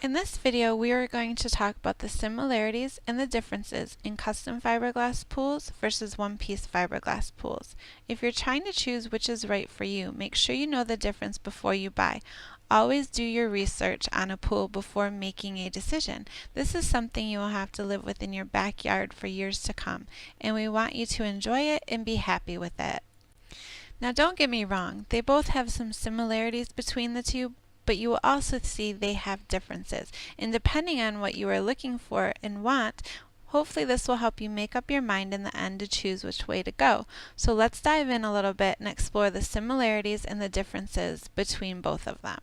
In this video, we are going to talk about the similarities and the differences in custom fiberglass pools versus one-piece fiberglass pools. If you're trying to choose which is right for you, make sure you know the difference before you buy. Always do your research on a pool before making a decision. This is something you will have to live with in your backyard for years to come, and we want you to enjoy it and be happy with it. Now don't get me wrong, they both have some similarities between the two, but you will also see they have differences. And depending on what you are looking for and want, hopefully this will help you make up your mind in the end to choose which way to go. So let's dive in a little bit and explore the similarities and the differences between both of them.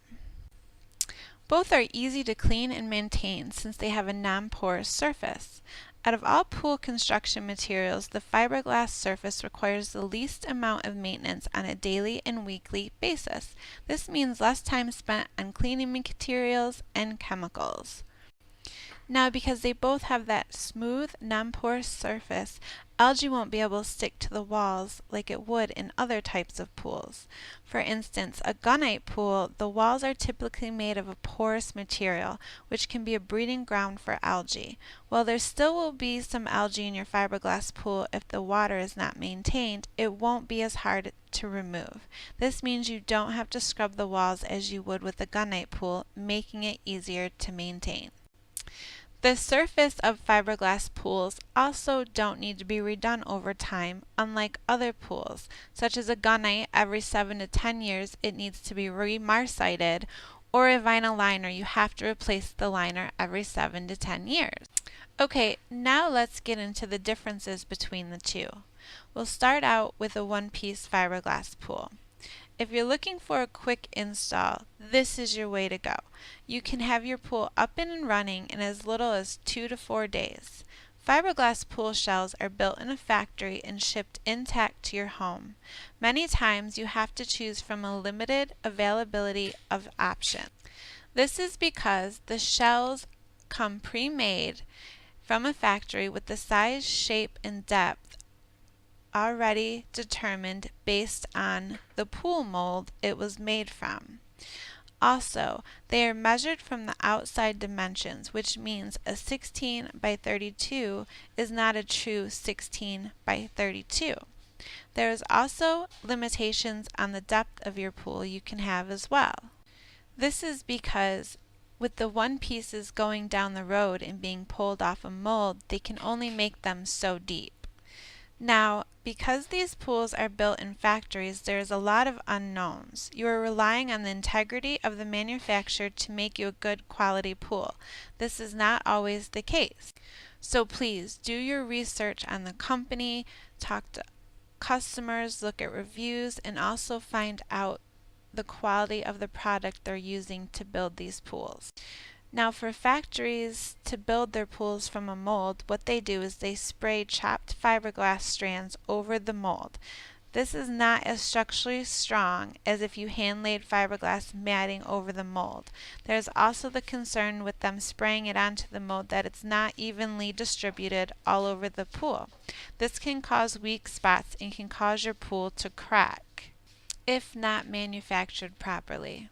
Both are easy to clean and maintain since they have a non-porous surface. Out of all pool construction materials, the fiberglass surface requires the least amount of maintenance on a daily and weekly basis. This means less time spent on cleaning materials and chemicals. Now, because they both have that smooth, non-porous surface, algae won't be able to stick to the walls like it would in other types of pools. For instance, a gunite pool, the walls are typically made of a porous material, which can be a breeding ground for algae. While there still will be some algae in your fiberglass pool if the water is not maintained, it won't be as hard to remove. This means you don't have to scrub the walls as you would with a gunite pool, making it easier to maintain. The surface of fiberglass pools also don't need to be redone over time, unlike other pools, such as a gunite. Every 7 to 10 years it needs to be remarcited, or a vinyl liner, you have to replace the liner every 7 to 10 years. Okay, now let's get into the differences between the two. We'll start out with a one-piece fiberglass pool. If you're looking for a quick install, this is your way to go. You can have your pool up and running in as little as 2 to 4 days. Fiberglass pool shells are built in a factory and shipped intact to your home. Many times you have to choose from a limited availability of options. This is because the shells come pre-made from a factory with the size, shape, and depth already determined based on the pool mold it was made from. Also, they are measured from the outside dimensions, which means a 16 by 32 is not a true 16 by 32. There is also limitations on the depth of your pool you can have as well. This is because with the one pieces going down the road and being pulled off a mold, they can only make them so deep. Now, because these pools are built in factories, there is a lot of unknowns. You are relying on the integrity of the manufacturer to make you a good quality pool. This is not always the case. So please do your research on the company, talk to customers, look at reviews, and also find out the quality of the product they're using to build these pools. Now, for factories to build their pools from a mold, what they do is they spray chopped fiberglass strands over the mold. This is not as structurally strong as if you hand-laid fiberglass matting over the mold. There's also the concern with them spraying it onto the mold that it's not evenly distributed all over the pool. This can cause weak spots and can cause your pool to crack if not manufactured properly.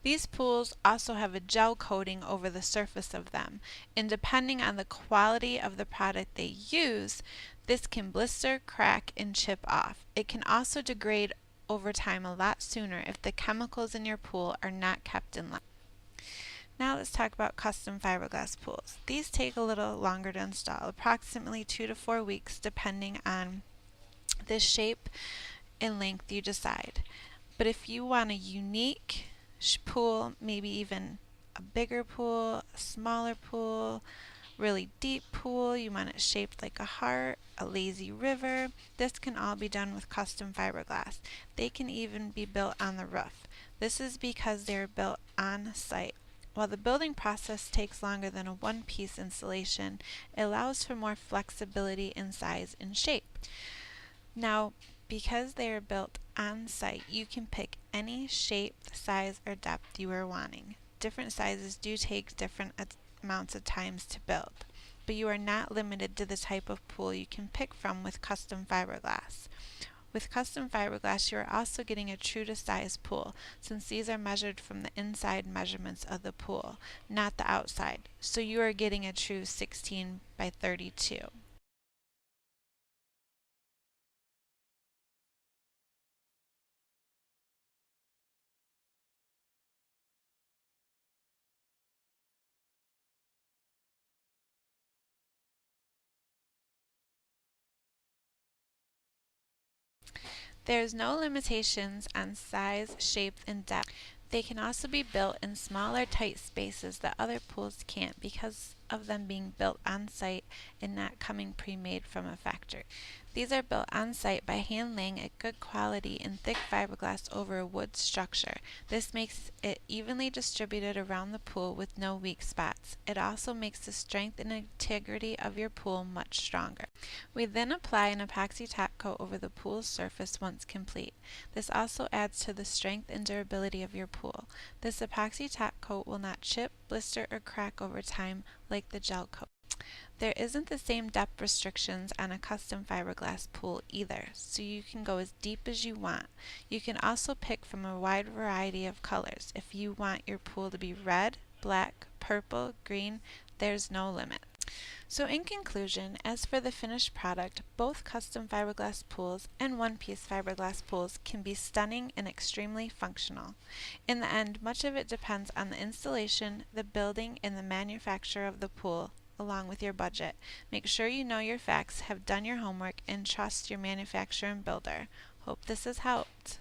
These pools also have a gel coating over the surface of them, and depending on the quality of the product they use, this can blister, crack, and chip off. It can also degrade over time a lot sooner if the chemicals in your pool are not kept in line. Now let's talk about custom fiberglass pools. These take a little longer to install, approximately 2 to 4 weeks depending on the shape and length you decide. But if you want a unique pool, maybe even a bigger pool, a smaller pool, really deep pool, you want it shaped like a heart, a lazy river, this can all be done with custom fiberglass. They can even be built on the roof. This is because they are built on site. While the building process takes longer than a one-piece installation, it allows for more flexibility in size and shape. Now, because they are built on site, you can pick any shape, size, or depth you are wanting. Different sizes do take different amounts of times to build, but you are not limited to the type of pool you can pick from with custom fiberglass. With custom fiberglass, you are also getting a true to size pool, since these are measured from the inside measurements of the pool, not the outside. So you are getting a true 16 by 32. There is no limitations on size, shape, and depth. They can also be built in smaller, tight spaces that other pools can't because of them being built on site and not coming pre-made from a factory. These are built on site by hand laying a good quality and thick fiberglass over a wood structure. This makes it evenly distributed around the pool with no weak spots. It also makes the strength and integrity of your pool much stronger. We then apply an epoxy top coat over the pool's surface once complete. This also adds to the strength and durability of your pool. This epoxy top coat will not chip, blister, or crack over time like the gel coat. There isn't the same depth restrictions on a custom fiberglass pool either, so you can go as deep as you want. You can also pick from a wide variety of colors. If you want your pool to be red, black, purple, green, there's no limit. So in conclusion, as for the finished product, both custom fiberglass pools and one-piece fiberglass pools can be stunning and extremely functional. In the end, much of it depends on the installation, the building, and the manufacturer of the pool, along with your budget. Make sure you know your facts, have done your homework, and trust your manufacturer and builder. Hope this has helped.